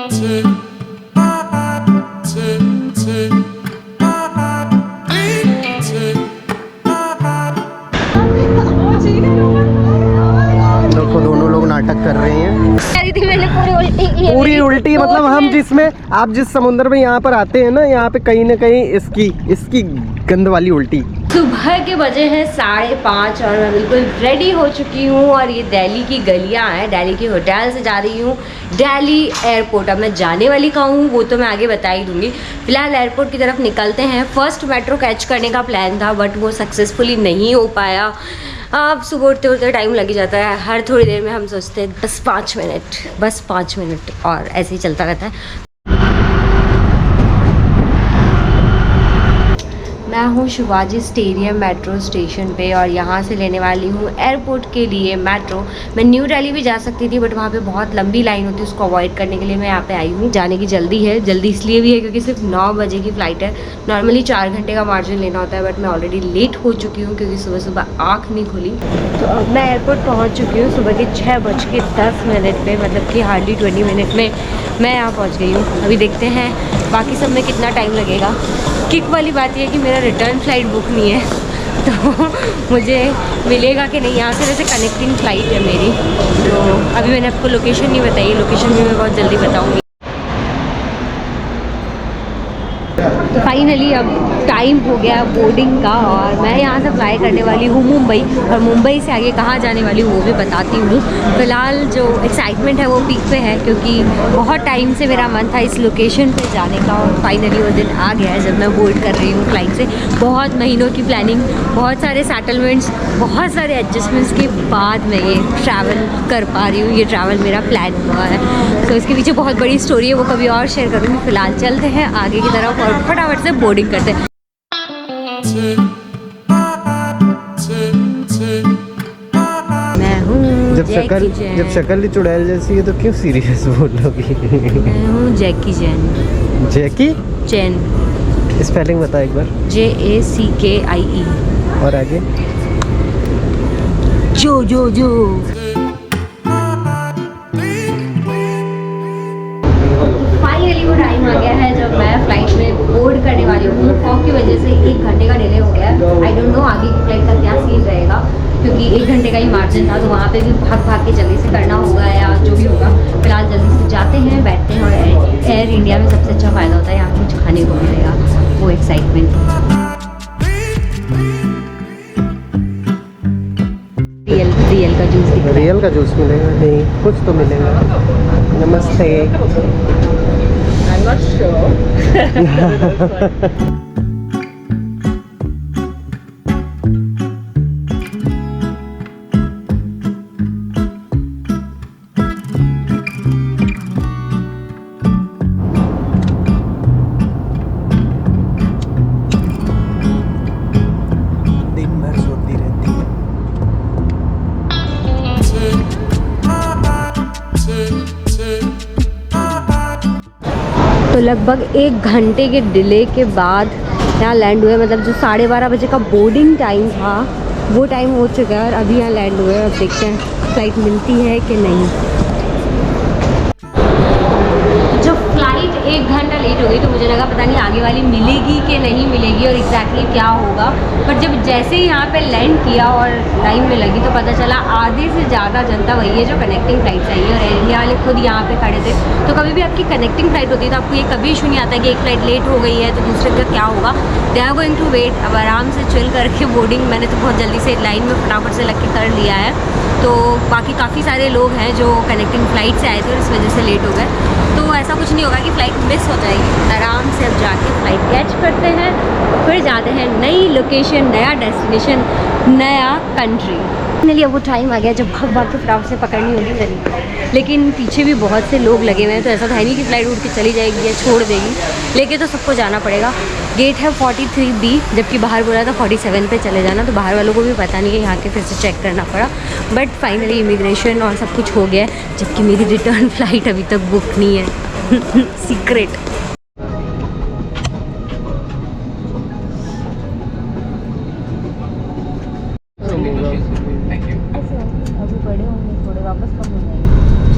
देखो दोनों लोग नाटक कर रहे हैं। मैंने पूरी उल्टी मतलब हम जिसमें आप जिस समुद्र में यहाँ पर आते हैं ना, यहाँ पे कहीं ना कहीं इसकी गंद वाली उल्टी। सुबह के बजे हैं 5:30 और मैं बिल्कुल रेडी हो चुकी हूँ और ये दिल्ली की गलियाँ हैं। दिल्ली के होटल से जा रही हूँ दिल्ली एयरपोर्ट। अब मैं जाने वाली कहाँ हूँ वो तो मैं आगे बता ही दूँगी। फिलहाल एयरपोर्ट की तरफ निकलते हैं। फर्स्ट मेट्रो कैच करने का प्लान था बट वो सक्सेसफुली नहीं हो पाया। अब सुबह उठते उठते टाइम लग जाता है। हर थोड़ी देर में हम सोचते हैं बस 5 मिनट और ऐसे ही चलता रहता है। मैं हूँ शिवाजी स्टेडियम मेट्रो स्टेशन पे और यहाँ से लेने वाली हूँ एयरपोर्ट के लिए मेट्रो। मैं न्यू दिल्ली भी जा सकती थी बट वहाँ पे बहुत लंबी लाइन होती है, उसको अवॉइड करने के लिए मैं यहाँ पे आई हूँ। जाने की जल्दी है, जल्दी इसलिए भी है क्योंकि सिर्फ 9 बजे की फ़्लाइट है। नॉर्मली 4 घंटे का मार्जिन लेना होता है बट मैं ऑलरेडी लेट हो चुकी हूँ क्योंकि सुबह सुबह आँख नहीं खुली। तो अब मैं एयरपोर्ट पहुँच चुकी हूँ सुबह के 6:10 पे, मतलब कि हार्डली 20 मिनट में मैं यहाँ पहुँच गई हूँ। अभी देखते हैं बाकी सब में कितना टाइम लगेगा। किक वाली बात यह है कि मेरा रिटर्न फ़्लाइट बुक नहीं है तो मुझे मिलेगा कि नहीं। यहाँ से वैसे कनेक्टिंग फ़्लाइट है मेरी, तो अभी मैंने आपको लोकेशन नहीं बताई। लोकेशन भी मैं बहुत जल्दी बताऊँगी। फाइनली अब टाइम हो गया बोर्डिंग का और मैं यहाँ से फ्लाई करने वाली हूँ मुंबई, और मुंबई से आगे कहाँ जाने वाली हूँ वो भी बताती हूँ। फ़िलहाल जो एक्साइटमेंट है वो पीक पे है क्योंकि बहुत टाइम से मेरा मन था इस लोकेशन पे जाने का और फाइनली वो दिन आ गया है जब मैं बोर्ड कर रही हूँ फ्लाइट से। बहुत महीनों की प्लानिंग, बहुत सारे सेटलमेंट्स, बहुत सारे एडजस्टमेंट्स के बाद मैं ये ट्रैवल कर पा रही हूँ। ये ट्रैवल मेरा प्लान हुआ है तो इसके पीछे बहुत बड़ी स्टोरी है, वो कभी और शेयर करूँगी। फ़िलहाल चलते हैं आगे की तरफ और फटाफट से बोर्डिंग करते हैं। मैं हूँ जब शक्ल ही चुड़ैल जैसी है तो क्यों सीरियस बोल लोगी? मैं हूँ जैकी चैन। जैकी चैन, स्पेलिंग बता एक बार। JACKIE। और आगे जो जो जो फाइनली वो टाइम आ गया है जब मैं फ्लाइट में बोर्ड करने वाली हूँ। फॉग की वजह से 1 घंटे का डिले हो गया है। आई डोंट नो आगे की फ्लाइट का क्या सीन रहेगा क्योंकि 1 घंटे का ही मार्जिन था, तो वहाँ पे भी भाग के जल्दी से करना होगा या जो भी होगा। फिलहाल जल्दी से जाते हैं, बैठते हैं और एयर इंडिया में सबसे अच्छा फ़ायदा होता है यहाँ कुछ खाने को मिलेगा, वो एक्साइटमेंट। रियल का जूस मिलेगा? नहीं, कुछ तो मिलेगा। नमस्ते। I'm not sure. दिन भर सोती रहती है। तो लगभग 1 घंटे के डिले के बाद यहाँ लैंड हुए। मतलब जो 12:30 बजे का बोर्डिंग टाइम था वो टाइम हो चुका है और अभी यहाँ लैंड हुए। अब देखते हैं फ्लाइट मिलती है कि नहीं। जो फ्लाइट 1 घंटा लेट हो गई तो मुझे लगा पता नहीं आगे वाली मिलेगी कि नहीं मिलेगी और एग्जैक्टली क्या होगा। बट जब जैसे ही यहाँ पे लैंड किया और लाइन में लगी तो पता चला आधे से ज़्यादा जनता वही है जो कनेक्टिंग फ़्लाइट चाहिए और एयर इंडिया वाले खुद यहाँ पे खड़े थे। तो कभी भी आपकी कनेक्टिंग फ़्लाइट होती है तो आपको ये कभी इशू नहीं आता कि एक फ़्लाइट लेट हो गई है तो दूसरे का क्या होगा। They are going to wait. अब आराम से चिल करके बोर्डिंग मैंने तो बहुत जल्दी से लाइन में फटाफट से लग के कर लिया है। तो बाकी काफ़ी सारे लोग हैं जो कनेक्टिंग फ़्लाइट से आए थे और इस वजह से लेट हो गए। तो ऐसा कुछ नहीं होगा कि फ़्लाइट मिस हो जाएगी। आराम से अब जाके फ़्लाइट कैच करते हैं, फिर जाते हैं नई लोकेशन, नया डेस्टिनेशन, नया कंट्री। फाइनली अब वो टाइम आ गया जब भाग के फटाफट से पकड़नी होगी ट्रेन। लेकिन पीछे भी बहुत से लोग लगे हुए हैं तो ऐसा तो है नहीं कि फ़्लाइट उठ के चली जाएगी या छोड़ देगी, लेके तो सबको जाना पड़ेगा। गेट है 43B, जबकि बाहर बोला था 47 पे चले जाना, तो बाहर वालों को भी पता नहीं है, यहाँ के फिर से चेक करना पड़ा। बट फाइनली इमिग्रेशन और सब कुछ हो गया है, जबकि मेरी रिटर्न फ़्लाइट अभी तक बुक नहीं है। सीक्रेट।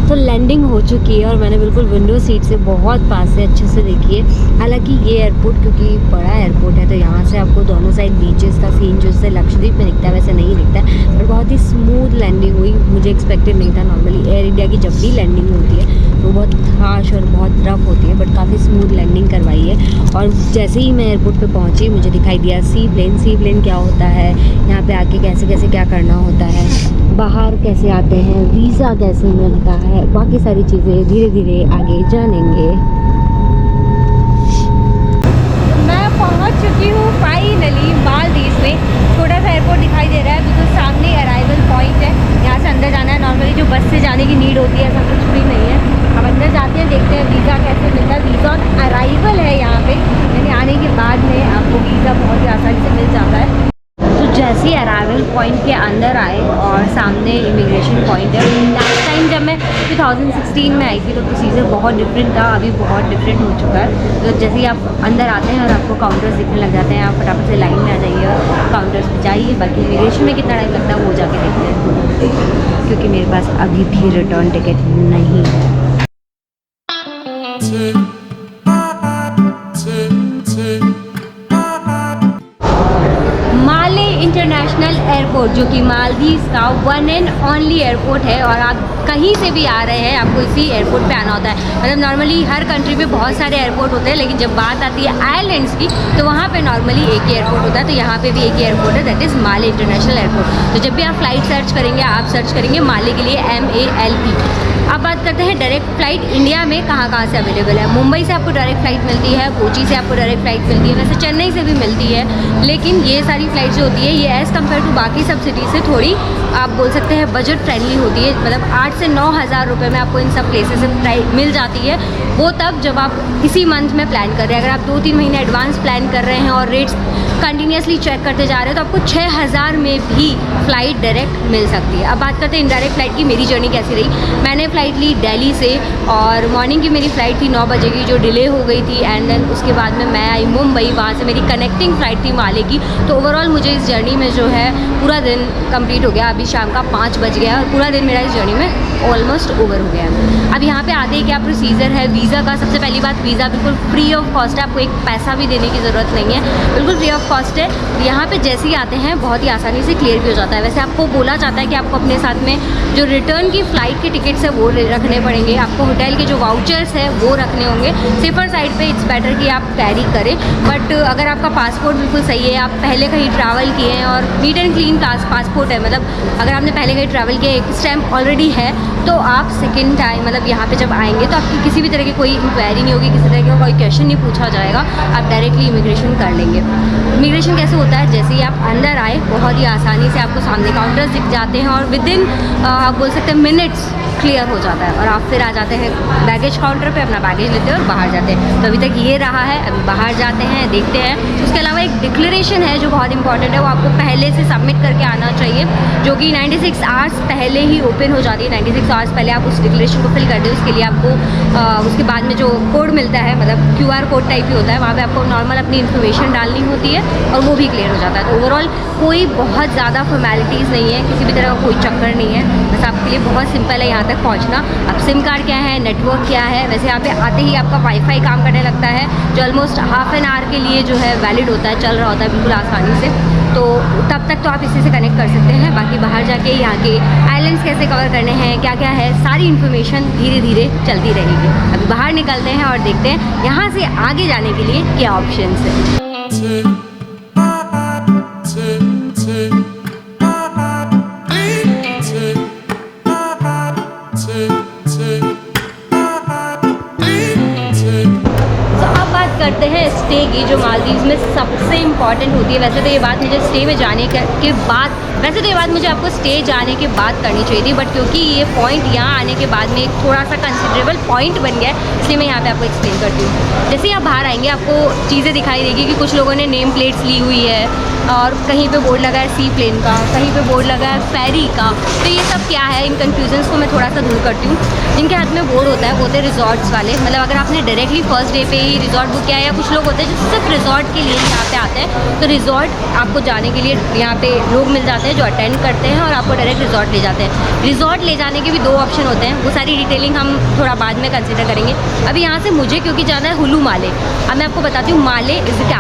तो लैंडिंग हो चुकी की है और मैंने बिल्कुल विंडो सीट से बहुत पास से अच्छे से देखी है। हालांकि ये एयरपोर्ट क्योंकि बड़ा एयरपोर्ट है तो यहाँ से आपको दोनों साइड बीचेस का सीन जो से लक्षद्वीप में दिखता है वैसे नहीं दिखता है, पर बहुत ही स्मूथ लैंडिंग हुई, मुझे एक्सपेक्टेड नहीं था। नॉर्मली एयर इंडिया की जब भी लैंडिंग होती है तो बहुत हार्श और बहुत रफ होती है, बट काफ़ी स्मूथ लैंडिंग करवाई है। और जैसे ही मैं एयरपोर्ट पे पहुंची मुझे दिखाई दिया सी प्लेन क्या होता है, यहाँ पे आके कैसे कैसे क्या करना होता है, बाहर कैसे आते हैं, वीज़ा कैसे मिलता है, बाकी सारी चीज़ें धीरे धीरे आगे जानेंगे। मैं पहुंच चुकी हूँ फाइनली मालदीव में। छोटा सा एयरपोर्ट दिखाई दे रहा है, बिल्कुल सामने अराइवल पॉइंट है, यहाँ से अंदर जाना है। नॉर्मली जो बस से जाने की नीड होती है ऐसा कुछ भी नहीं है। अब अंदर जाते हैं, देखते हैं वीज़ा कैसे मिलता है। वीज़ा ऑन अराइवल है यहाँ पे, यानी आने के बाद में आपको वीज़ा बहुत ही आसानी से मिल जाता है। तो जैसे ही अराइवल पॉइंट के अंदर आए और सामने इमिग्रेशन पॉइंट है, लास्ट टाइम जब मैं 2016 में आई थी तो प्रोसीजर बहुत डिफरेंट था, अभी बहुत डिफरेंट हो चुका है। तो जैसे ही आप अंदर आते हैं और आपको काउंटर्स दिखने लग जाते हैं, आप फटाफट से लाइन में आ जाइए और काउंटर्स पे जाइए। बाकी इमिग्रेशन में कितना टाइम लगता है वो जाके देखते हैं, क्योंकि मेरे पास अभी भी रिटर्न टिकट नहीं है। माले इंटरनेशनल एयरपोर्ट जो कि मालदीव का वन एंड ओनली एयरपोर्ट है, और आप कहीं से भी आ रहे हैं आपको इसी एयरपोर्ट पे आना होता है। मतलब नॉर्मली हर कंट्री में बहुत सारे एयरपोर्ट होते हैं, लेकिन जब बात आती है आइलैंड्स की तो वहाँ पे नॉर्मली एक ही एयरपोर्ट होता है। तो यहाँ पे भी एक ही एयरपोर्ट है, that is Male international airport. तो जब भी आप फ्लाइट सर्च करेंगे, आप सर्च करेंगे माले के लिए MALE। अब बात करते हैं डायरेक्ट फ़्लाइट इंडिया में कहाँ से अवेलेबल है। मुंबई से आपको डायरेक्ट फ़्लाइट मिलती है, कोची से आपको डायरेक्ट फ़्लाइट मिलती है, वैसे चेन्नई से भी मिलती है। लेकिन ये सारी फ़्लाइट जो होती है ये एज़ कम्पेयर टू बाकी सब सिटी से थोड़ी आप बोल सकते हैं बजट फ्रेंडली होती है। मतलब 8 से 9 हज़ार रुपये में आपको इन सब प्लेसेस से मिल जाती है। वो तब जब आप इसी मंथ में प्लान कर रहे हैं। अगर आप 2-3 महीने एडवांस प्लान कर रहे हैं और रेट्स कंटिन्यूसली चेक करते जा रहे हैं तो आपको 6000 में भी फ़्लाइट डायरेक्ट मिल सकती है। अब बात करते हैं इनडायरेक्ट फ़्लाइट की। मेरी जर्नी कैसी रही। मैंने फ़्लाइट ली दिल्ली से और मॉर्निंग की मेरी फ़्लाइट थी 9 बजे की, जो डिले हो गई थी। एंड देन उसके बाद में मैं आई मुंबई, वहाँ से मेरी कनेक्टिंग फ़्लाइट थी माले की। तो ओवरऑल मुझे इस जर्नी में जो है पूरा दिन कंप्लीट हो गया। अभी शाम का 5 बज गया और पूरा दिन मेरा इस जर्नी में ऑलमोस्ट ओवर हो गया है। अब यहाँ पे आते ही क्या प्रोसीजर है वीज़ा का। सबसे पहली बात, वीज़ा बिल्कुल फ्री ऑफ कॉस्ट है, आपको एक पैसा भी देने की ज़रूरत नहीं है, बिल्कुल फ्री ऑफ कॉस्ट है। यहाँ पे जैसे ही आते हैं बहुत ही आसानी से क्लियर भी हो जाता है। वैसे आपको बोला जाता है कि आपको अपने साथ में जो रिटर्न की फ़्लाइट के टिकट्स है वो रखने पड़ेंगे, आपको होटल के जो वाउचर्स है वो रखने होंगे। सेफर साइड पे इट्स बेटर कि आप कैरी करें। बट अगर आपका पासपोर्ट बिल्कुल सही है, आप पहले कहीं ट्रैवल किए हैं और नीट एंड क्लीन पासपोर्ट है, मतलब अगर आपने पहले कहीं ट्रैवल किया, एक स्टैम्प ऑलरेडी है, तो आप सेकेंड टाइम मतलब यहाँ पे जब आएंगे तो आपकी किसी भी तरह की कोई इंक्वायरी नहीं होगी, किसी तरह का कोई क्वेश्चन नहीं पूछा जाएगा, आप डायरेक्टली इमिग्रेशन कर लेंगे। इमिग्रेशन कैसे होता है, जैसे ही आप अंदर आए बहुत ही आसानी से आपको सामने काउंटर्स दिख जाते हैं और विदिन आप बोल सकते हैं मिनट्स क्लियर हो जाता है और आप फिर आ जाते हैं बैगेज काउंटर पे, अपना बैगेज लेते हैं और बाहर जाते हैं। तो अभी तक ये रहा है, अभी बाहर जाते हैं, देखते हैं। उसके अलावा एक डिक्लेरेशन है जो बहुत इंपॉर्टेंट है, वो आपको पहले से सबमिट करके आना चाहिए, जो कि 96 आवर्स पहले ही ओपन हो जाती है। 96 आवर्स पहले आप उस डिक्लेरेशन को फिल कर दें। उसके लिए आपको उसके बाद में जो कोड मिलता है, मतलब QR कोड टाइप ही होता है, वहाँ पर आपको नॉर्मल अपनी इन्फॉर्मेशन डालनी होती है और वो भी क्लियर हो जाता है। तो ओवरऑल कोई बहुत ज़्यादा फॉर्मेलिटीज़ नहीं है, किसी भी तरह का कोई चक्कर नहीं है, बस आपके लिए बहुत सिंपल है यहाँ तक पहुँचना। अब सिम कार्ड क्या है, नेटवर्क क्या है, वैसे यहाँ पे आते ही आपका वाईफाई काम करने लगता है, जो ऑलमोस्ट हाफ एन आवर के लिए जो है वैलिड होता है, चल रहा होता है बिल्कुल आसानी से। तो तब तक तो आप इसी से कनेक्ट कर सकते हैं। बाकी बाहर जाके यहाँ के आइलैंड्स कैसे कवर करने हैं, क्या क्या है, सारी इन्फॉर्मेशन धीरे धीरे चलती रहेगी। अभी बाहर निकलते हैं और देखते हैं यहाँ से आगे जाने के लिए क्या ऑप्शंस हैं। करते हैं स्टे की, जो मालदीव्स में सबसे इम्पॉर्टेंट होती है। वैसे तो ये बात मुझे स्टे में जाने के बाद वैसे तो ये बात मुझे आपको स्टे जाने के बाद करनी चाहिए थी, बट क्योंकि ये पॉइंट यहाँ आने के बाद में एक थोड़ा सा कंसिडरेबल पॉइंट बन गया है, इसलिए मैं यहाँ पे आपको एक्सप्लेन करती हूँ। जैसे ही आप बाहर आएंगे आपको चीज़ें दिखाई देगी कि कुछ लोगों ने नेम प्लेट्स ली हुई है और कहीं पे बोर्ड लगा है सी प्लेन का, कहीं पे बोर्ड लगा है फेरी का। तो ये सब क्या है, इन कन्फ्यूजन्स को मैं थोड़ा सा दूर करती हूँ। जिनके हाथ में बोर्ड होता है वो होते हैं रिजॉर्ट्स वाले, मतलब अगर आपने डायरेक्टली फर्स्ट डे पे ही रिजॉर्ट बुक किया है, या कुछ लोग होते होते हैं जो सिर्फ रिजॉर्ट के लिए यहाँ पे आते हैं। तो रिजॉर्ट आपको जाने के लिए यहाँ पे लोग मिल जाते हैं जो अटेंड करते हैं और आपको डायरेक्ट रिजॉर्ट ले जाते हैं। रिजॉर्ट ले जाने के भी 2 ऑप्शन होते हैं, वो सारी डिटेलिंग हम थोड़ा बाद में कंसिडर करेंगे। अभी यहाँ से मुझे क्योंकि जाना है हुलू माले। अब मैं आपको बताती हूँ, माले इज़ द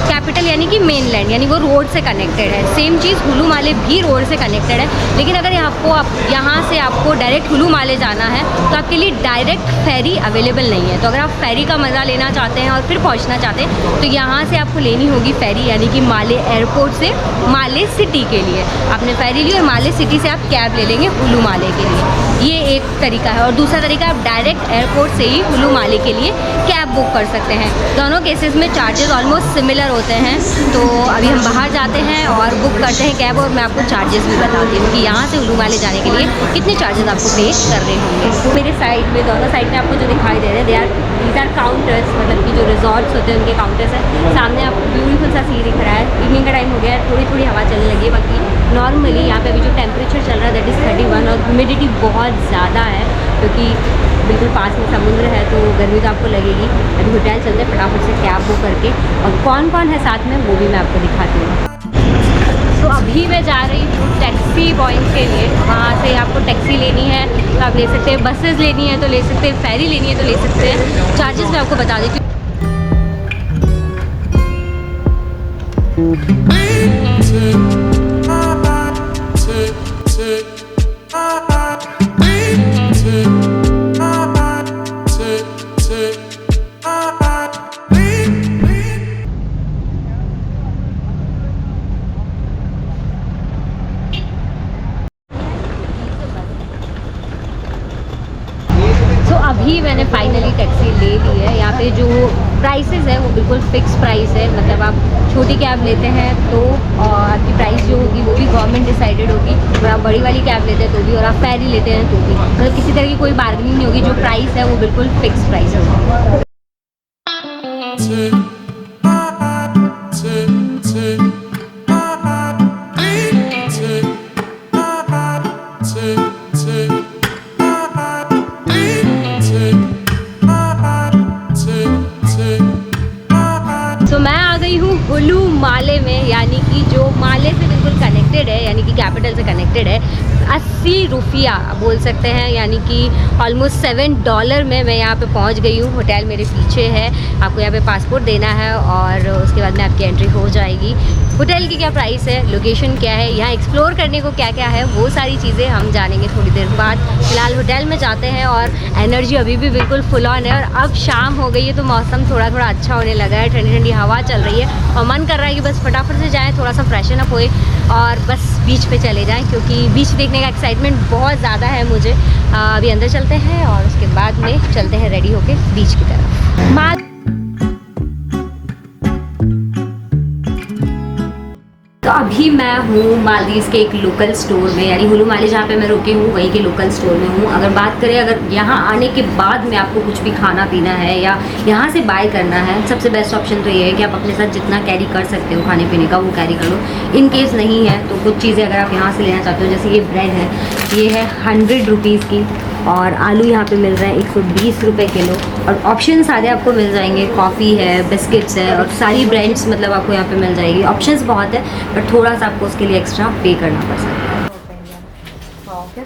कैपिटल यानी कि मेन लैंड, यानी वो रोड से कनेक्टेड है। सेम चीज़ हुलू माले भी रोड से कनेक्टेड है, लेकिन अगर यहाँ से आपको डायरेक्ट हुलू माले जाना है तो आपके लिए डायरेक्ट फेरी अवेलेबल नहीं है। तो अगर आप फेरी का मज़ा लेना चाहते हैं और फिर पहुँचना चाहते हैं तो यहाँ से आपको लेनी होगी फेरी, यानी कि माले एयरपोर्ट से माले सिटी के लिए आपने फेरी ली और माले सिटी से आप कैब ले लेंगे हुलू माले के लिए। ये एक तरीका है। और दूसरा तरीका, आप डायरेक्ट एयरपोर्ट से ही हुलू माले के लिए कैब बुक कर सकते हैं। दोनों केसेस में चार्जेस ऑलमोस्ट सिमिलर होते हैं। तो अभी हम बाहर जाते हैं और बुक करते हैं कैब, और मैं आपको चार्जेस भी बताती हूँ कि यहाँ से हुलू माले जाने के लिए कितने चार्जेस आपको पे कर रहे होंगे। तो मेरे साइड में, दोनों साइड में आपको जो दिखाई दे रहे हैं दीज आर काउंटर्स, मतलब कि जो रिजॉर्ट्स होते हैं उनके काउंटर्स हैं। सामने आपको ब्यूटीफुल सा सी दिख रहा है। इवनिंग का टाइम हो गया है, थोड़ी थोड़ी हवा चलने लगी है। बाकी नॉर्मली यहाँ पे अभी जो टेम्परेचर चल रहा है दैट इज़ 31 और ह्यूमिडिटी बहुत ज़्यादा है, क्योंकि बिल्कुल पास में समुद्र है तो गर्मी तो आपको लगेगी। अभी होटल चलते हैं फटाफट से कैब बुक करके, और कौन कौन है साथ में वो भी मैं आपको दिखाती हूँ। तो अभी मैं जा रही हूँ टैक्सी पॉइंट के लिए। वहाँ से आपको टैक्सी लेनी है तो आप ले सकते हैं, बसेस लेनी है तो ले सकते हैं, फेरी लेनी है तो ले सकते हैं। चार्जेस मैं आपको बता देती हूँ। अभी मैंने फाइनली टैक्सी ले ली है। यहाँ पे जो प्राइसेस है वो बिल्कुल फिक्स प्राइस है, मतलब आप छोटी कैब लेते हैं तो आपकी प्राइस जो होगी वो भी गवर्नमेंट डिसाइडेड होगी, और आप बड़ी वाली कैब लेते हैं तो भी, और आप फेरी लेते हैं तो भी, मतलब किसी तरह की कोई बार्गेनिंग नहीं होगी। जो प्राइस है वो बिल्कुल फिक्स प्राइस है। हुलू माले में, यानी कि जो माले से बिल्कुल कनेक्टेड है, यानी कि कैपिटल से कनेक्टेड है। 80 रुपया बोल सकते हैं, यानी कि ऑलमोस्ट $7 में मैं यहाँ पे पहुँच गई हूँ। होटल मेरे पीछे है, आपको यहाँ पे पासपोर्ट देना है और उसके बाद में आपकी एंट्री हो जाएगी। होटल की क्या प्राइस है, लोकेशन क्या है, यहाँ एक्सप्लोर करने को क्या क्या है, वो सारी चीज़ें हम जानेंगे थोड़ी देर बाद। फिलहाल होटल में जाते हैं और एनर्जी अभी भी बिल्कुल फुल ऑन है। और अब शाम हो गई है तो मौसम थोड़ा थोड़ा अच्छा होने लगा है, ठंडी ठंडी हवा चल रही है और मन कर रहा है कि बस फटाफट से जाएँ, थोड़ा सा फ्रेशन अप होए और बस बीच पे चले जाएँ, क्योंकि बीच देखने का एक्साइटमेंट बहुत ज़्यादा है मुझे। अभी अंदर चलते हैं और उसके बाद में चलते हैं रेडी होके बीच की तरफ। तो अभी मैं हूँ मालदीव्स के एक लोकल स्टोर में, यानी हुलू माले जहाँ पे मैं रुकी हूँ वहीं के लोकल स्टोर में हूँ। अगर बात करें, अगर यहाँ आने के बाद में आपको कुछ भी खाना पीना है या यहाँ से बाय करना है, सबसे बेस्ट ऑप्शन तो ये है कि आप अपने साथ जितना कैरी कर सकते हो खाने पीने का वो कैरी कर लो। इन केस नहीं है तो कुछ चीज़ें अगर आप यहाँ से लेना चाहते हो, जैसे ये ब्रेड है, ये है 100 रुपीज़ की, और आलू यहाँ पे मिल रहे हैं 120 रुपये किलो, और ऑप्शन सारे आपको मिल जाएंगे। कॉफ़ी है, बिस्किट्स है, और सारी ब्रांड्स मतलब आपको यहाँ पे मिल जाएगी। ऑप्शंस बहुत है बट थोड़ा सा आपको उसके लिए एक्स्ट्रा पे करना पड़ सकता है।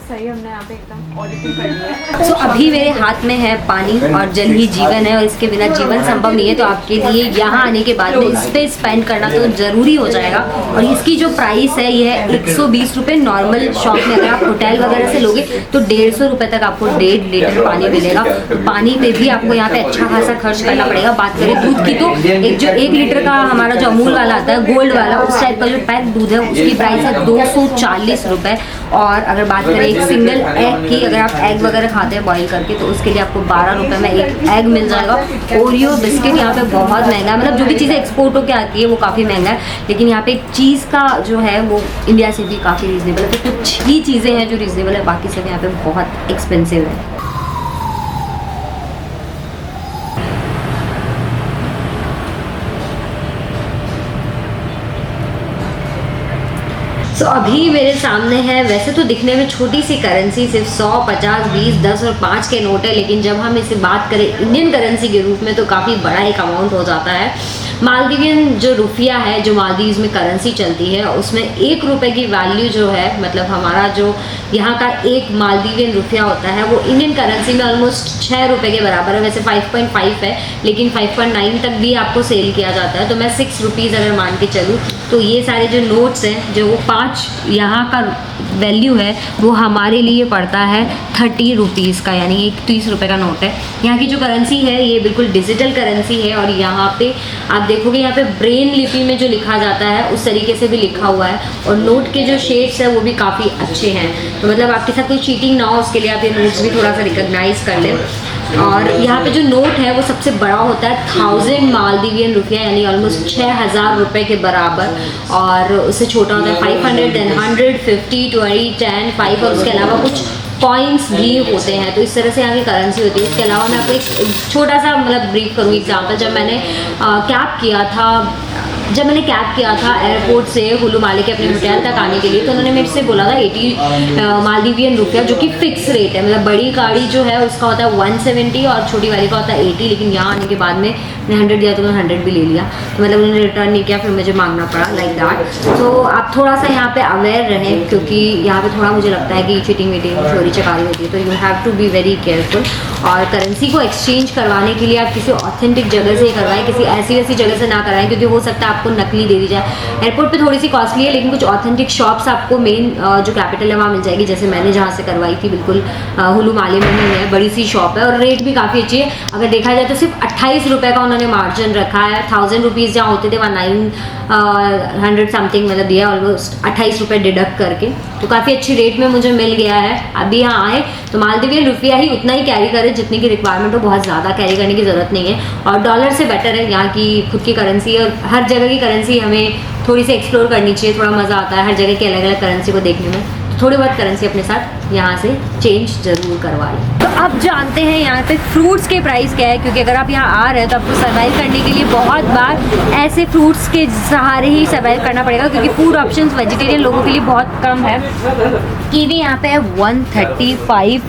सही, हमने यहाँ पे एकदम ऑडिटिंग कर लिया। तो अभी मेरे हाथ में है पानी, और जल ही जीवन है और इसके बिना जीवन संभव नहीं है। तो आपके लिए यहाँ आने के बाद में इस पर स्पेंड करना तो ज़रूरी हो जाएगा। और इसकी जो प्राइस है ये है 120 रुपये। नॉर्मल शॉप में अगर आप होटल वगैरह से लोगे तो 150 रुपये तक आपको 1.5 लीटर पानी मिलेगा। तो पानी पे भी आपको यहाँ पे अच्छा खासा खर्च करना पड़ेगा। बात करें दूध की तो एक जो 1 लीटर का हमारा जो अमूल वाला आता है, गोल्ड वाला, उस टाइप का जो पैक दूध है उसकी प्राइस है 240 रुपये। और अगर बात करें एक सिंगल एग की, अगर आप एग वगैरह खाते हैं बॉईल करके तो उसके लिए आपको 12 रुपये में एक एग मिल जाएगा। ओरियो बिस्किट यहाँ पे बहुत महंगा है, मतलब जो भी चीज़ें एक्सपोर्ट होकर आती है वो काफ़ी महंगा है, लेकिन यहाँ पे चीज़ का जो है वो इंडिया से भी काफ़ी रीजनेबल है। तो कुछ ही चीज़ें हैं जो रीजनेबल है, बाकी सब यहाँ पे बहुत एक्सपेंसिव है। सो अभी मेरे सामने है, वैसे तो दिखने में छोटी सी करेंसी, सिर्फ 100, 50, 20, 10 और 5 के नोट है, लेकिन जब हम इसे बात करें इंडियन करेंसी के रूप में तो काफ़ी बड़ा एक अमाउंट हो जाता है। मालदीवियन जो रुपया है, जो मालदीव्स में करेंसी चलती है, उसमें 1 रुपये की वैल्यू जो है, मतलब हमारा जो यहाँ का एक मालदीवियन रुपया होता है वो इंडियन करेंसी में ऑलमोस्ट 6 रुपये के बराबर है। वैसे 5.5 है, लेकिन 5.9 तक भी आपको सेल किया जाता है। तो मैं 6 रुपीज़ अगर मान के चलूँ तो ये सारे जो नोट्स हैं, जो वो 5 यहाँ का वैल्यू है वो हमारे लिए पड़ता है 30 रुपीज़ का, यानी एक 30 रुपये का नोट है। यहाँ की जो करेंसी है ये बिल्कुल डिजिटल करेंसी है, और यहाँ पे आप देखोगे यहाँ पे ब्रेन लिपि में जो लिखा जाता है उस तरीके से भी लिखा हुआ है, और नोट के जो शेड्स है वो भी काफ़ी अच्छे हैं। तो मतलब आपके साथ कोई चीटिंग ना हो उसके लिए आप ये नोट्स भी थोड़ा सा रिकॉग्नाइज कर लें। और यहाँ पे जो नोट है वो सबसे बड़ा होता है 1000 मालदीवियन रुपया, यानी ऑलमोस्ट 6000 रुपये के बराबर, और उससे छोटा होता है 500, then 100, 50, 20, 10, 5, और उसके अलावा कुछ कॉइन्स भी होते हैं। तो इस तरह से यहाँ की करेंसी होती है। इसके अलावा मैं आपको एक छोटा सा मतलब ब्रीफ करूँगी एग्जाम्पल। जब मैंने कैब किया था एयरपोर्ट से हुलू माले के अपने होटल तक आने के लिए, तो उन्होंने मेरे से बोला था 80 मालदीवियन रुपया, जो कि फिक्स रेट है। मतलब बड़ी गाड़ी जो है उसका होता है 170 और छोटी वाली का होता है 80, लेकिन यहाँ आने के बाद में मैंने 100 दिया तो मैंने 100 भी ले लिया, तो मतलब उन्होंने रिटर्न नहीं किया, फिर मुझे मांगना पड़ा, लाइक दैट। तो आप थोड़ा सा यहाँ पे अवेयर रहें, क्योंकि यहाँ पे थोड़ा मुझे लगता है कि चीटिंग वीटिंग चोरी चकारी होती है, तो you have to be very careful. और करेंसी को एक्सचेंज करवाने के लिए आप किसी ऑथेंटिक जगह से करवाएं, किसी ऐसी वैसी जगह से ना कराएं, क्योंकि हो सकता है आपको नकली दे दी जाए। एयरपोर्ट पे थोड़ी सी कॉस्टली है, लेकिन कुछ ऑथेंटिक शॉप्स आपको मेन जो कैपिटल है वहाँ मिल जाएगी। जैसे मैंने जहाँ से करवाई थी बिल्कुल हुलू माले में ही है, बड़ी सी शॉप है, और रेट भी काफ़ी अच्छी है। अगर देखा जाए तो सिर्फ 28 रुपये का उन्होंने मार्जिन रखा है। 1000 रुपीज़ जहाँ होते थे वहाँ 900 समथिंग मतलब दिया, ऑलमोस्ट 28 रुपये डिडक्ट करके, तो काफ़ी अच्छी रेट में मुझे मिल गया है। अभी यहाँ आए तो मालदीवियन रुपया ही उतना ही कैरी करें जितनी की रिक्वायरमेंट हो, बहुत ज़्यादा कैरी करने की ज़रूरत नहीं है। और डॉलर से बेटर है यहाँ की खुद की करेंसी, और हर जगह की करेंसी हमें थोड़ी सी एक्सप्लोर करनी चाहिए, थोड़ा मज़ा आता है हर जगह की अलग अलग करेंसी को देखने में। तो थोड़ी बहुत करेंसी अपने साथ यहाँ से चेंज ज़रूर करवा लें। तो अब जानते हैं यहाँ पे फ्रूट्स के प्राइस क्या है, क्योंकि अगर आप यहाँ आ रहे हैं तो आपको सर्वाइव करने के लिए बहुत बार ऐसे फ्रूट्स के सहारे ही सर्वाइव करना पड़ेगा, क्योंकि फूड ऑप्शंस वेजिटेरियन लोगों के लिए बहुत कम है। कीवी यहाँ पे है 135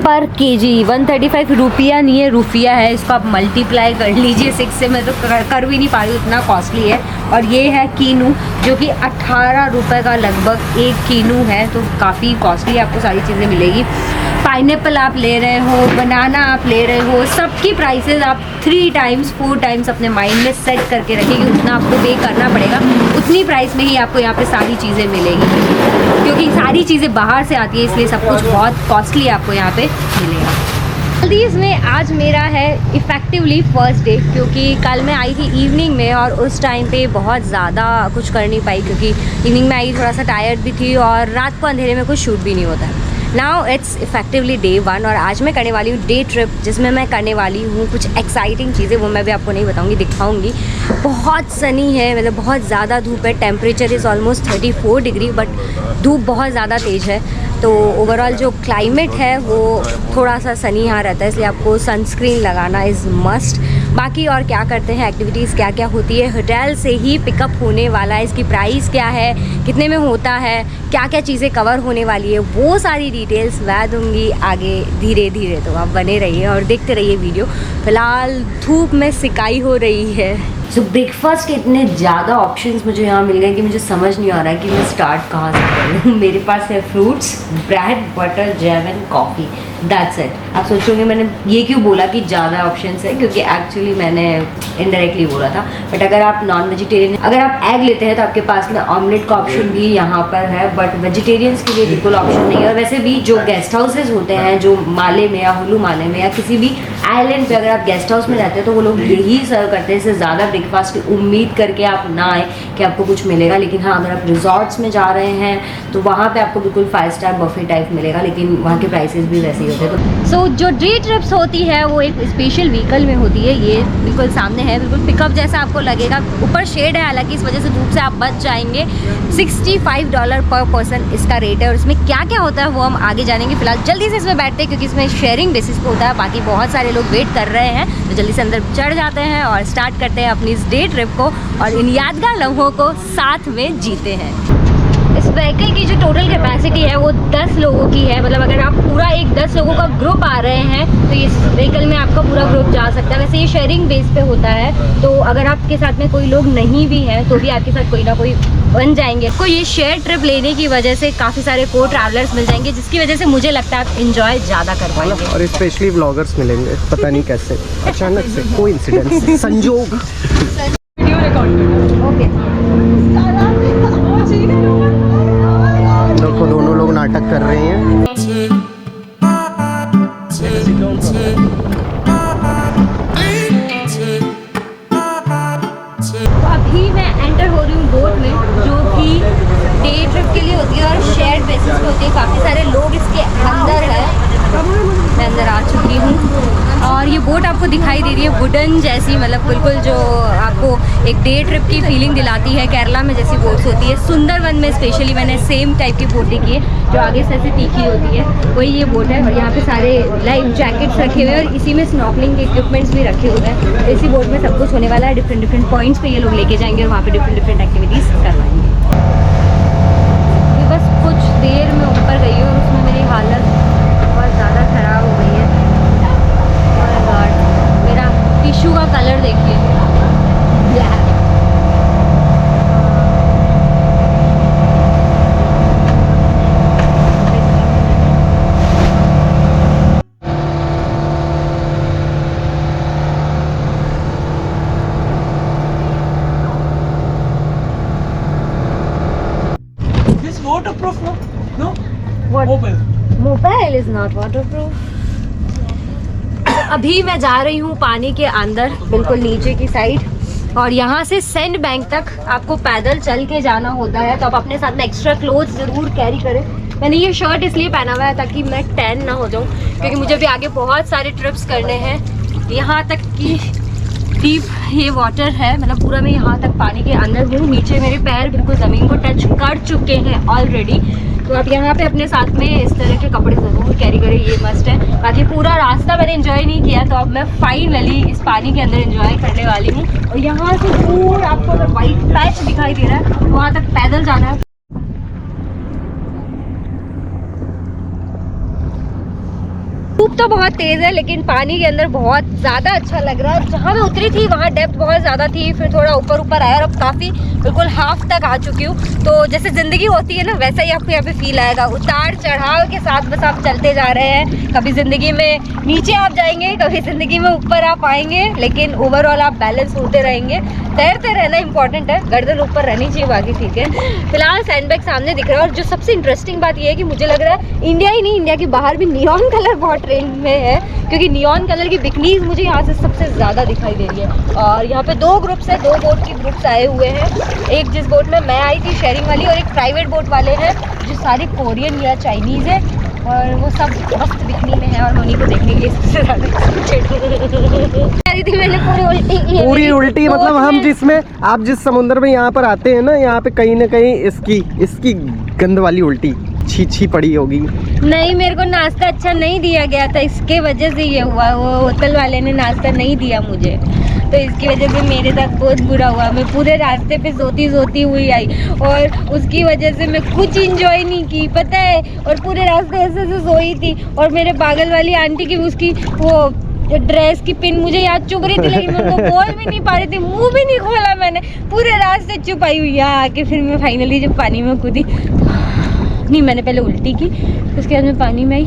पर केजी, 135 रुपया नहीं है, रुपया है। इसको आप मल्टीप्लाई कर लीजिए 6 से, मैं तो कर भी नहीं पा रही, उतना कॉस्टली है। और ये है कीनू, जो कि 18 रुपये का लगभग एक कीनू है, तो काफ़ी कॉस्टली आपको सारी चीज़ें मिलेगी। पाइनएप्पल आप ले रहे हो, बनाना आप ले रहे हो, सबकी प्राइसेस आप 3 टाइम्स 4 टाइम्स अपने माइंड में सेट करके रखिए कि उतना आपको पे करना पड़ेगा, उतनी प्राइस में ही आपको यहाँ पे सारी चीज़ें मिलेगी, क्योंकि सारी चीज़ें बाहर से आती है, इसलिए सब कुछ बहुत कॉस्टली आपको यहाँ पे मिलेगा। मालदीव्स में आज मेरा है इफ़ेक्टिवली फर्स्ट डे, क्योंकि कल मैं आई थी इवनिंग में और उस टाइम पे बहुत ज़्यादा कुछ कर नहीं पाई, क्योंकि इवनिंग में आई, थोड़ा सा टायर्ड भी थी, और रात को अंधेरे में कुछ शूट भी नहीं होता है। नाउ इट्स इफेक्टिवली डे 1, और आज मैं करने वाली हूँ डे ट्रिप, जिसमें मैं करने वाली हूँ कुछ एक्साइटिंग चीज़ें, वो मैं भी आपको नहीं बताऊँगी, दिखाऊँगी। बहुत सनी है, मतलब बहुत ज़्यादा धूप है, temperature is almost 34 degree, but धूप बहुत ज़्यादा तेज़ है। तो ओवरऑल जो क्लाइमेट है वो थोड़ा सा सनी यहाँ रहता है, इसलिए आपको सनस्क्रीन लगाना इज़ मस्ट। बाकी और क्या करते हैं, एक्टिविटीज़ क्या क्या होती है, होटल से ही पिकअप होने वाला है, इसकी प्राइस क्या है, कितने में होता है, क्या क्या चीज़ें कवर होने वाली है, वो सारी डिटेल्स मैं दूँगी आगे धीरे धीरे। तो आप बने रहिए और देखते रहिए वीडियो। फ़िलहाल धूप में सिकाई हो रही है। सो ब्रेकफास्ट के इतने ज़्यादा ऑप्शंस मुझे यहाँ मिल गए कि मुझे समझ नहीं आ रहा है कि मैं स्टार्ट कहाँ से करूँ। मेरे पास है fruits, bread, butter, jam and coffee, that's it. आप सोचोगे मैंने ये क्यों बोला कि ज़्यादा ऑप्शंस है, क्योंकि एक्चुअली मैंने इनडायरेक्टली बोला था। बट अगर आप नॉन वेजिटेरियन, अगर आप एग लेते हैं तो आपके पास में ऑमलेट का ऑप्शन भी यहाँ पर है, बट वेजिटेरियंस के लिए बिल्कुल ऑप्शन नहीं है। और वैसे भी जो गेस्ट हाउसेज होते हैं, जो माले में या हुलू माले में या किसी भी आइलैंड पे अगर आप गेस्ट हाउस में रहते हैं तो वो लोग यही सर्व करते हैं। इससे ज़्यादा ब्रेकफास्ट की उम्मीद करके आप ना आए कि आपको कुछ मिलेगा। लेकिन हाँ, अगर आप रिजॉर्ट्स में जा रहे हैं तो वहाँ पे आपको बिल्कुल 5 स्टार बफे टाइप मिलेगा, लेकिन वहाँ के प्राइसेस भी वैसे ही होते हैं। तो सो जो डे ट्रिप्स होती है वो एक स्पेशल व्हीकल में होती है। ये बिल्कुल सामने है, बिल्कुल पिकअप जैसा आपको लगेगा। ऊपर शेड है, हालांकि इस वजह से धूप से आप बच जाएंगे। $65 पर पर्सन इसका रेट है, और इसमें क्या क्या होता है वो हम आगे जानेंगे। फिलहाल जल्दी से इसमें बैठते हैं, क्योंकि इसमें शेयरिंग बेसिस पे होता है। बाकी बहुत सारे लोग वेट कर रहे हैं, तो जल्दी से अंदर चढ़ जाते हैं और स्टार्ट करते हैं अपनी इस डे ट्रिप को, और इन यादगार लम्हों को साथ में जीते हैं। इस व्हीकल की जो टोटल कैपेसिटी है वो 10 लोगों की है। मतलब अगर आप पूरा एक 10 लोगों का ग्रुप आ रहे हैं तो इस व्हीकल में आपका पूरा ग्रुप जा सकता है। वैसे ये शेयरिंग बेस पे होता है, तो अगर आपके साथ में कोई लोग नहीं भी हैं तो भी आपके साथ कोई ना कोई बन जाएंगे। को ये शेयर ट्रिप लेने की वजह से काफ़ी सारे को ट्रैवलर्स मिल जाएंगे, जिसकी वजह से मुझे लगता है आप इंजॉय ज़्यादा कर पाएंगे। और स्पेशली व्लॉगर्स मिलेंगे, पता नहीं कैसे अचानक से कोइंसिडेंस संजोग। वीडियो रिकॉर्ड करो। ओके, देखो दोनों लोग नाटक कर रहे हैं। तो अभी मैं एंटर हो रही हूँ बोट में, जो कि डे ट्रिप के लिए होती है और शेयर्ड बेसिस पे होती है। काफ़ी सारे लोग इसके अंदर है, मैं अंदर आ चुकी हूँ और ये बोट आपको दिखाई दे रही है वुडन जैसी, मतलब बिल्कुल जो आपको एक डे ट्रिप की फीलिंग दिलाती है। केरला में जैसी बोट्स होती है, सुंदरवन में स्पेशली मैंने सेम टाइप की बोट देखी है जो आगे से ऐसे तीखी होती है, वही ये बोट है। और यहाँ पे सारे लाइफ जैकेट्स रखे हुए हैं और इसी में स्नॉर्कलिंग के इक्विपमेंट्स भी रखे हुए हैं। इसी बोट में सब कुछ होने वाला है, डिफरेंट पॉइंट्स पे ये लोग लेके जाएंगे और वहाँ पे डिफरेंट एक्टिविटीज़ करवाएंगे। ये बस कुछ देर में ऊपर गई है और उसमें मेरी हालत बहुत ज़्यादा ख़राब हो गई है। और गॉड, मेरा टिश्यू का कलर देखिए, black. This waterproof, no? No? What? Mobile. Mobile is not waterproof. अभी मैं जा रही हूँ पानी के अंदर, बिल्कुल नीचे की साइड, और यहाँ से सैंड बैंक तक आपको पैदल चल के जाना होता है। तो आप अपने साथ में एक्स्ट्रा क्लोथ्स ज़रूर कैरी करें। मैंने ये शर्ट इसलिए पहना हुआ है ताकि मैं टैन ना हो जाऊँ, क्योंकि मुझे भी आगे बहुत सारे ट्रिप्स करने हैं। यहाँ तक कि डीप ये वाटर है, मतलब पूरा मैं यहाँ तक पानी के अंदर हूँ। नीचे मेरे पैर बिल्कुल ज़मीन को टच कर चुके हैं ऑलरेडी। तो आप यहाँ पे अपने साथ में इस तरह के कपड़े ज़रूर कैरी करें, ये मस्ट है। बाकी पूरा रास्ता मैंने एंजॉय नहीं किया, तो अब मैं फाइनली इस पानी के अंदर एंजॉय करने वाली हूँ। और यहाँ से दूर आपको अगर वाइट पैच दिखाई दे रहा है तो वहाँ तक पैदल जाना है। धूप तो बहुत तेज है लेकिन पानी के अंदर बहुत ज़्यादा अच्छा लग रहा है। जहाँ मैं उतरी थी वहाँ डेप्थ बहुत ज़्यादा थी, फिर थोड़ा ऊपर आया और अब काफ़ी बिल्कुल हाफ तक आ चुकी हूँ। तो जैसे ज़िंदगी होती है ना, वैसा ही आपको यहाँ पे फील आएगा। उतार चढ़ाव के साथ बस आप चलते जा रहे हैं। कभी ज़िंदगी में नीचे आप जाएंगे, कभी ज़िंदगी में ऊपर आप आएंगे, लेकिन ओवरऑल आप बैलेंस होते रहेंगे। तैरते रहना इंपॉर्टेंट है, गर्दन ऊपर रहनी चाहिए, बाकी ठीक है। फिलहाल सैंडबैग सामने दिख रहा है और जो सबसे इंटरेस्टिंग बात यह है कि मुझे लग रहा है इंडिया ही नहीं, इंडिया के बाहर भी नियॉन कलर बहुत ट्रेंड में है, क्योंकि नियॉन कलर की बिकनीज मुझे यहाँ से सबसे ज़्यादा दिखाई दे रही है। और यहाँ पे 2 ग्रुप्स है, 2 बोट की ग्रुप्स आए हुए हैं। एक जिस बोट में मैं आई थी शेयरिंग वाली, और एक प्राइवेट बोट वाले हैं जो सारे कोरियन या चाइनीज़ है, और वो सब मस्त दिखने में है। और उन्हीं को देखने के लिए सबसे ज़्यादा थी मैंने पूरी उल्टी, मतलब हम जिसमें आप जिस समुद्र में यहाँ पर आते हैं ना, यहाँ पे कहीं ना कहीं इसकी गंद वाली उल्टी छी पड़ी होगी। नहीं, मेरे को नाश्ता अच्छा नहीं दिया गया था, इसके वजह से ये हुआ। वो होटल वाले ने नाश्ता नहीं दिया मुझे, तो इसकी वजह से मेरे साथ बहुत बुरा हुआ। मैं पूरे रास्ते पे सोती हुई आई और उसकी वजह से मैं कुछ इंजॉय नहीं की, पता है। और पूरे रास्ते ऐसे सोई थी और मेरे पागल वाली आंटी की उसकी वो ड्रेस की पिन मुझे याद चुभ रही थी, लेकिन मैं उनको बोल भी नहीं पा रही थी, मुंह भी नहीं खोला मैंने, पूरे रास्ते चुपाई हुई। यहाँ आके फिर मैं फाइनली जब पानी में कूदी, नहीं मैंने पहले उल्टी की, उसके बाद मैं पानी में आई।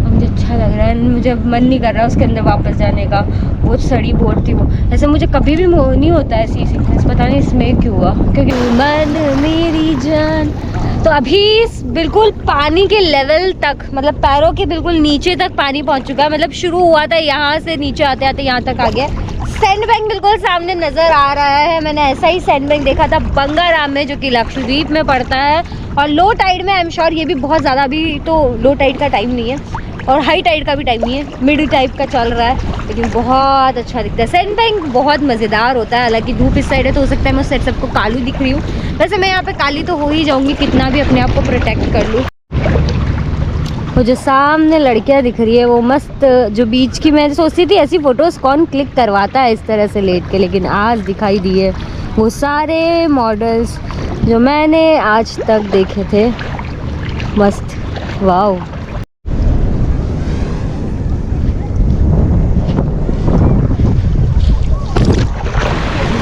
मुझे अच्छा लग रहा है, मुझे मन नहीं कर रहा उसके अंदर वापस जाने का। वो सड़ी बोट थी वो, ऐसे मुझे कभी भी नहीं होता है ऐसी सिकनेस, पता नहीं इसमें क्यों हुआ, क्योंकि मन मेरी जान। तो अभी बिल्कुल पानी के लेवल तक, मतलब पैरों के बिल्कुल नीचे तक पानी पहुंच चुका है। मतलब शुरू हुआ था यहाँ से, नीचे आते आते यहाँ तक आ गया। सैंड बैंक बिल्कुल सामने नज़र आ रहा है। मैंने ऐसा ही सैंड बैंक देखा था बंगाराम में, जो कि लक्षद्वीप में पड़ता है। और लो टाइड में आई एम श्योर ये भी बहुत ज़्यादा, अभी तो लो टाइड का टाइम नहीं है और हाई टाइड का भी टाइम नहीं है, मिड टाइप का चल रहा है, लेकिन बहुत अच्छा दिखता है। सैंड बैंक बहुत मज़ेदार होता है। हालांकि धूप इस साइड है तो हो सकता है मैं उस साइड सबको कालू दिख रही हूँ। वैसे मैं यहाँ पे काली तो हो ही जाऊँगी, कितना भी अपने आप को प्रोटेक्ट कर लूँ। वो जो सामने लड़कियाँ दिख रही है वो मस्त, जो बीच की, मैं सोचती थी ऐसी फ़ोटोज़ कौन क्लिक करवाता है इस तरह से लेट के, लेकिन आज दिखाई दी है वो सारे मॉडल्स जो मैंने आज तक देखे थे। मस्त, वाओ।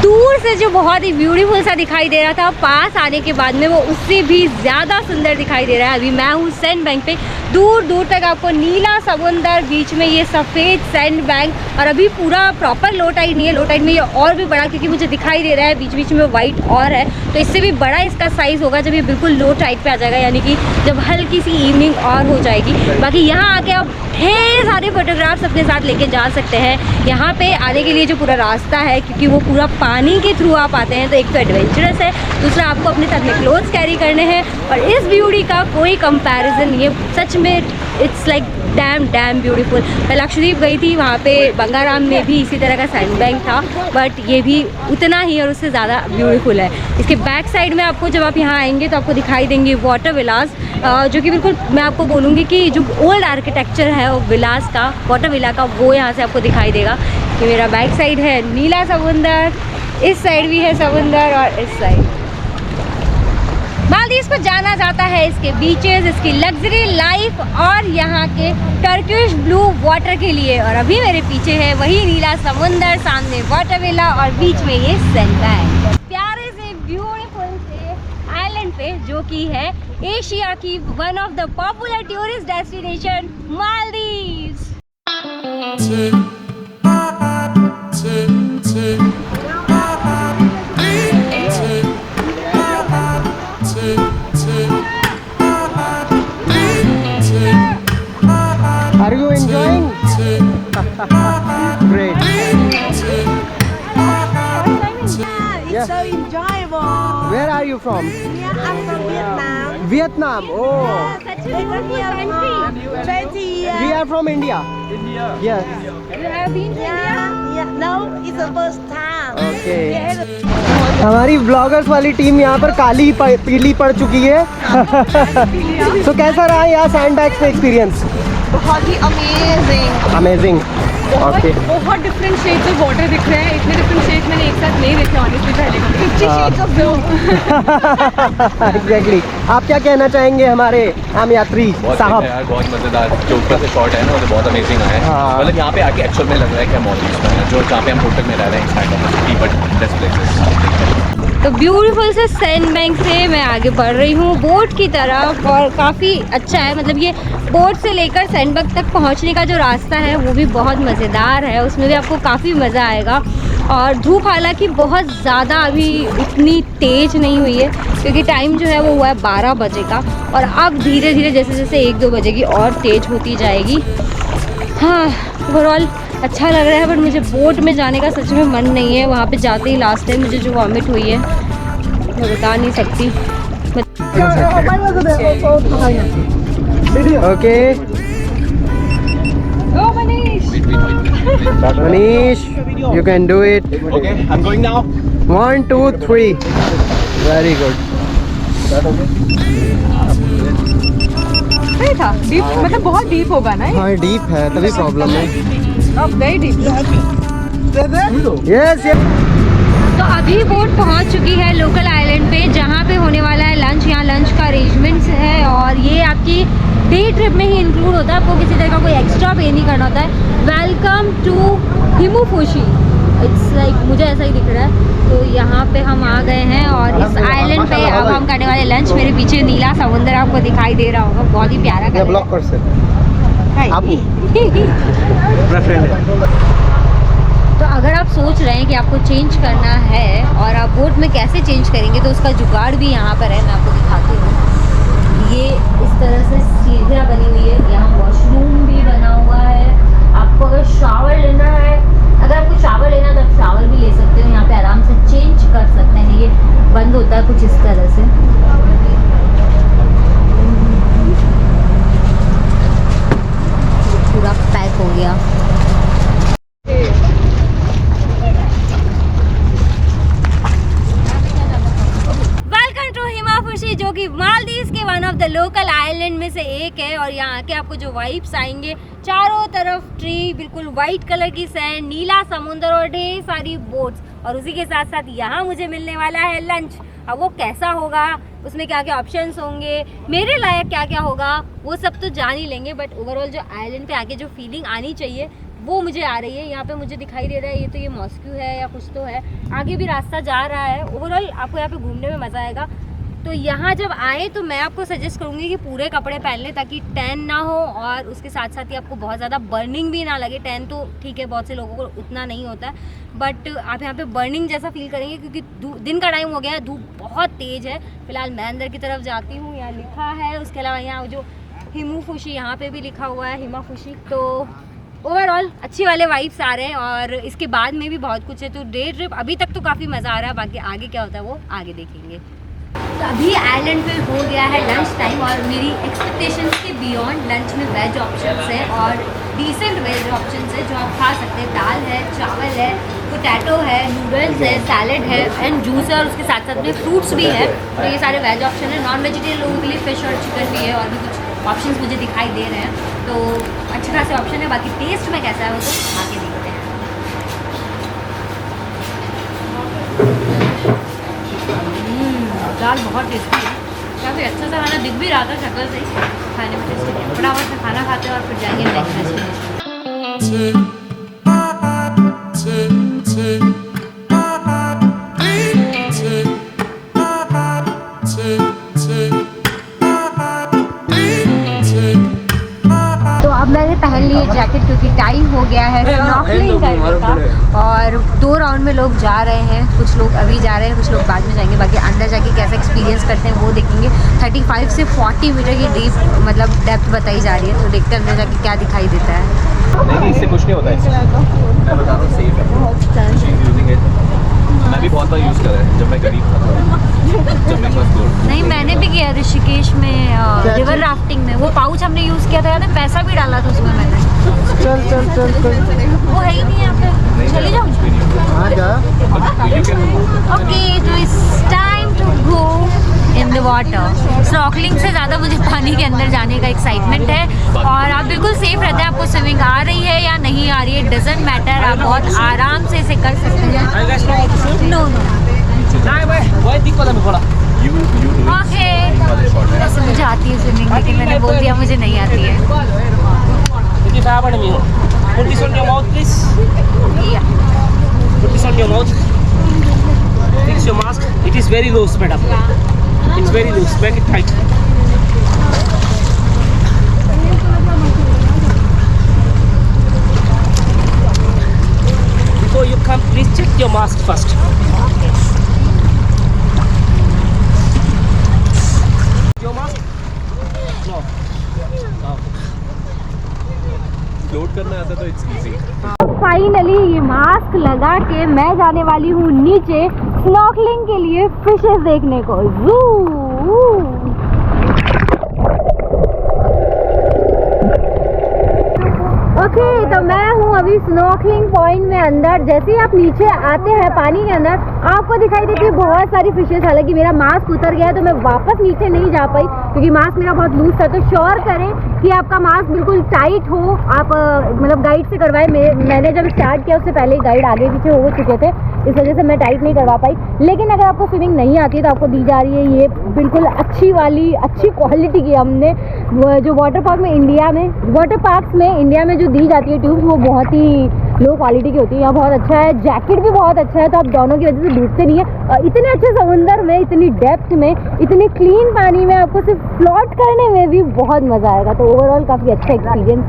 दूर से जो बहुत ही ब्यूटीफुल सा दिखाई दे रहा था, पास आने के बाद में वो उससे भी ज़्यादा सुंदर दिखाई दे रहा है। अभी मैं हूँ सैंड बैंक पे, दूर दूर तक आपको नीला समुंदर, बीच में ये सफ़ेद सैंड बैंक। और अभी पूरा प्रॉपर लो टाइड नहीं है, लो टाइड में ये और भी बड़ा, क्योंकि मुझे दिखाई दे रहा है बीच बीच में वाइट और है, तो इससे भी बड़ा इसका साइज़ होगा जब ये बिल्कुल लो टाइड पे आ जाएगा, यानी कि जब हल्की सी इवनिंग और हो जाएगी। बाकी यहाँ आके आप ढेर सारे फोटोग्राफ्स अपने साथ लेके जा सकते हैं। यहाँ पे आने के लिए जो पूरा रास्ता है, क्योंकि वो पूरा पानी के थ्रू आप आते हैं, तो एक तो एडवेंचरस है, दूसरा आपको अपने साथ में क्लोथ्स कैरी करने हैं, और इस ब्यूटी का कोई कंपैरिजन नहीं है। सच में इट्स लाइक डैम ब्यूटीफुल। मैं लक्षद्वीप गई थी, वहाँ पे बंगाराम में भी इसी तरह का सैंड बैंक था, बट ये भी उतना ही और उससे ज़्यादा ब्यूटीफुल है। इसके बैक साइड में आपको, जब आप यहाँ आएंगे तो आपको दिखाई देंगे वाटर विलास, जो कि बिल्कुल मैं आपको बोलूँगी कि जो ओल्ड आर्किटेक्चर है वो विलास का, वाटर विला का, वो यहाँ से आपको दिखाई देगा। कि मेरा बैक साइड है नीला समुंदर, इस साइड भी है समुंदर, और इस साइड मालदीव्स को जाना जाता है इसके बीचेस, इसकी लग्जरी लाइफ और यहाँ के टर्किश ब्लू वाटर के लिए। और अभी मेरे पीछे है वही नीला समुंदर, सामने वाटर विला और बीच में ये सैंड बैंक। प्यारे से ब्यूटीफुल से आइलैंड पे, जो कि है एशिया की one of the popular tourist destination Maldives. Are you enjoying? Great. It's so enjoyable. Where are you from? Yeah, I'm from Vietnam. Vietnam. Oh, We've been here for 20 years. we are from India. Yes. You have been to Yeah. No, it's the first time. Okay. Yeah. हमारी bloggers वाली team यहाँ पर काली पीली पड़ चुकी है। तो कैसा रहा यहाँ सैंड बैग्स पे एक्सपीरियंस? बहुत ही अमेजिंग। अमेजिंग। ओके। बहुत डिफरेंट शेड्स ऑफ वाटर दिख रहे हैं, इतने डिफरेंट शेड्स मैंने एक साथ नहीं देखे ऑनेस्टली पहले। 50 शेड्स ऑफ ब्लू। एग्जैक्टली। आप क्या कहना चाहेंगे हमारे आम यात्री साहब? यार बहुत मजेदार, जो ऊपर से शॉट है ना, वो बहुत अमेजिंग आया है। हाँ। मतलब यहाँ पे आके एक्चुअल में लग रहा है कि हम मॉलदीव्स में हैं, जो जहाँ पे हम होटल में रह रहे हैं side of city, but this places. तो ब्यूटीफुल से सैंड बैंक से मैं आगे बढ़ रही हूँ बोट की तरफ, और काफ़ी अच्छा है। मतलब ये बोट से लेकर सैंड बैंक तक पहुँचने का जो रास्ता है वो भी बहुत मज़ेदार है, उसमें भी आपको काफ़ी मज़ा आएगा। और धूप हालांकि बहुत ज़्यादा अभी इतनी तेज़ नहीं हुई है, क्योंकि टाइम जो है वो हुआ है 12 बजे का, और अब धीरे धीरे जैसे जैसे 1-2 बजे की और तेज़ होती जाएगी। हाँ, ओवरऑल अच्छा लग रहा है, बट मुझे बोट में जाने का सच में मन नहीं है। वहाँ पे जाते ही लास्ट टाइम मुझे जो वॉमिट हुई है मैं बता नहीं सकती। Okay Manish, you can do it. Okay, I am going now. 1 2 3। Very good. सही था, डीप, मतलब बहुत डीप होगा ना ये? हाँ डीप है, तभी प्रॉब्लम है। Very deep. Yes yes. तो अभी बोट पहुंच चुकी है लोकल आइलैंड पे, जहां पे होने वाला है लंच। यहाँ लंच का अरेंजमेंट्स है, और ये आपकी डे ट्रिप में ही इंक्लूड होता है, आपको किसी तरह का कोई एक्स्ट्रा पे नहीं करना होता है। वेलकम टू हिमुफुशी, इट्स लाइक मुझे ऐसा ही दिख रहा है। तो यहाँ पे हम आ गए हैं, और इस आइलैंड पे अब हम करने वाले लंच। मेरे पीछे नीला समुंदर आपको दिखाई दे रहा होगा, बहुत ही प्यारा कलर है। ब्लॉक कर सकते आप तो अगर आप सोच रहे हैं कि आपको चेंज करना है और आप बोट में कैसे चेंज करेंगे, तो उसका जुगाड़ भी यहाँ पर है, मैं आपको दिखाती हूँ। ये इस तरह से सीढ़ियाँ बनी हुई है, यहाँ वॉशरूम भी बना हुआ है। आपको अगर शावर लेना है, अगर आपको शावर लेना है तो आप शावर भी ले सकते हो, यहाँ पे आराम से चेंज कर सकते हैं। ये बंद होता है कुछ इस तरह से। पूरा पैक हो गया। वेलकम टू हिमाफुशी, जो कि मालदीव्स के one of the local island में से एक लेक है और यहाँ आके आपको जो वाइब्स आएंगे, चारों तरफ ट्री, बिल्कुल वाइट कलर की सैंड, नीला समुंदर और ढेर सारी बोट्स, और उसी के साथ साथ यहाँ मुझे मिलने वाला है लंच। अब वो कैसा होगा, उसमें क्या क्या ऑप्शंस होंगे, मेरे लायक क्या क्या होगा, वो सब तो जान ही लेंगे। बट ओवरऑल जो आइलैंड पे आके जो फीलिंग आनी चाहिए वो मुझे आ रही है। यहाँ पे मुझे दिखाई दे रहा है ये तो ये मॉस्क्यू है या कुछ तो है, आगे भी रास्ता जा रहा है। ओवरऑल आपको यहाँ पे घूमने में मज़ा आएगा। तो यहाँ जब आए तो मैं आपको सजेस्ट करूँगी कि पूरे कपड़े पहन लें ताकि टैन ना हो, और उसके साथ साथ ही आपको बहुत ज़्यादा बर्निंग भी ना लगे। टैन तो ठीक है, बहुत से लोगों को उतना नहीं होता है, बट आप यहाँ पे बर्निंग जैसा फील करेंगे क्योंकि दिन का टाइम हो गया है, धूप बहुत तेज़ है। फिलहाल मैं अंदर की तरफ जाती हूँ, यहाँ लिखा है। उसके अलावा यहाँ जो हिमूफुशी, यहाँ पे भी लिखा हुआ है हिमाफुशी। तो ओवरऑल अच्छी वाले वाइब्स आ रहे हैं और इसके बाद में भी बहुत कुछ है। तो डे ट्रिप अभी तक तो काफ़ी मज़ा आ रहा है, बाकी आगे क्या होता है वो आगे देखेंगे। तो अभी आइलैंड पे हो गया है लंच टाइम और मेरी एक्सपेक्टेशंस के बियॉन्ड लंच में वेज ऑप्शंस है और डिसेंट वेज ऑप्शंस है जो आप खा सकते हैं। दाल है, चावल है, पोटैटो है, नूडल्स है, सैलेड है एंड जूस है, और उसके साथ साथ में फ्रूट्स भी है। तो ये सारे वेज ऑप्शन है। नॉन वेजिटेरियन लोगों के लिए फिश और चिकन भी है और भी कुछ ऑप्शंस मुझे दिखाई दे रहे हैं। तो अच्छे खासे ऑप्शन है, बाकी टेस्ट में कैसा है वो तो आगे देखते हैं। दाल बहुत टेस्टी है, काफ़ी अच्छा सा खाना दिख भी रहा था शक्ल से ही, खाने में टेस्टी है। फटाफट से खाना खाते हैं और फिर जाएंगे नेक्स्ट डेस्टिनेशन। मैंने पहन ली है जैकेट क्योंकि टाइम हो गया है स्नॉर्कलिंग करने का, और 2 राउंड में लोग जा रहे हैं। कुछ लोग अभी जा रहे हैं, कुछ लोग बाद में जाएंगे। बाकी अंदर जाके कैसा एक्सपीरियंस करते हैं वो देखेंगे। 35 से 40 मीटर की डीप मतलब डेप्थ बताई जा रही है, तो देखते हैं अंदर जाके क्या दिखाई देता है। नहीं, इससे कुछ नहीं होता है, मैं बता रहा हूँ, सेफ है। मैं भी बहुत बार यूज़ करा है जब मैं गरीब था, जब मैं फर्स्ट फ्लोर। नहीं, मैंने भी किया ऋषिकेश में रिवर राफ्टिंग में। वो पाउच हमने यूज़ किया था, याद है, पैसा भी डाला था उसमें मैंने। चल चल चल चल, वो है ही नहीं यहाँ पे, चले जाओ। हाँ जा। ओके, तो it's time to go in the water. Snorkeling से ज़्यादा मुझे पानी के अंदर जाने का एक्साइटमेंट है, और आप बिल्कुल सेफ रहते हैं। आपको स्विमिंग आ रही है या नहीं आ रही है, डजेंट मैटर, आप बहुत आराम से इसे कर सकते हैं। नो ओके, वैसे मुझे आती है स्विमिंग, लेकिन मैंने बोल दिया मुझे नहीं आती है। Put this on your mouth, please. Yeah. Put this on your mouth. Fix your mask. It is very loose, madam. It's very loose. Make it tight. Before you come, please check your mask first. Your mask? No. No. Float करना आता तो it's easy. Finally ये mask लगा के मैं जाने वाली हूँ नीचे स्नॉर्कलिंग के लिए, फिशेस देखने को। ओके, तो मैं हूँ अभी स्नॉर्कलिंग पॉइंट में अंदर। जैसे ही आप नीचे आते हैं पानी के अंदर, आपको दिखाई देती है बहुत सारी फिशेस। हालांकि मेरा मास्क उतर गया है तो मैं वापस नीचे नहीं जा पाई क्योंकि मास्क मेरा बहुत लूज था। तो श्योर करें कि आपका मास्क बिल्कुल टाइट हो। आप मतलब गाइड से करवाए। मैंने जब स्टार्ट किया उससे पहले ही गाइड आगे पीछे हो चुके थे, इस वजह से मैं टाइट नहीं करवा पाई। लेकिन अगर आपको स्विमिंग नहीं आती है तो आपको दी जा रही है ये बिल्कुल अच्छी क्वालिटी की। हमने जो वाटर पार्क में इंडिया में जो दी जाती है ट्यूब्स, वो बहुत ही लो क्वालिटी की होती है। यहाँ बहुत अच्छा है, जैकेट भी बहुत अच्छा है, तो आप दोनों की वजह से डूबते नहीं है। और इतने अच्छे समुंदर में, इतनी डेप्थ में, इतनी क्लीन पानी में आपको सिर्फ फ्लोट करने में भी बहुत मज़ा आएगा। तो ओवरऑल काफ़ी अच्छा एक्सपीरियंस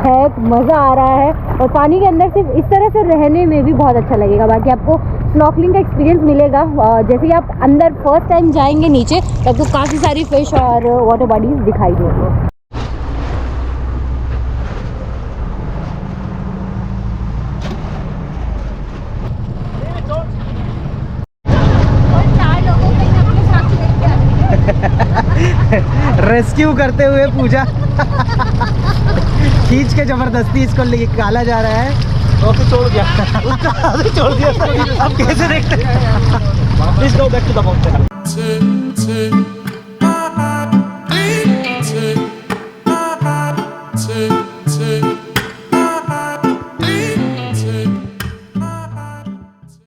है, मज़ा आ रहा है। और पानी के अंदर सिर्फ इस तरह से रहने में भी बहुत अच्छा लगेगा। बाकी आपको स्नॉर्कलिंग का एक्सपीरियंस मिलेगा। जैसे ही आप अंदर फर्स्ट टाइम जाएंगे नीचे, तो आपको काफ़ी सारी फिश और वाटर बॉडीज दिखाई देंगे। रेस्क्यू करते हुए पूजा खींच के जबरदस्ती इसको निकाला जा रहा है। Okay, छोड़ दिया। उसका आगे छोड़ दिया। अब कैसे देखते हैं? Please go back to the mountain.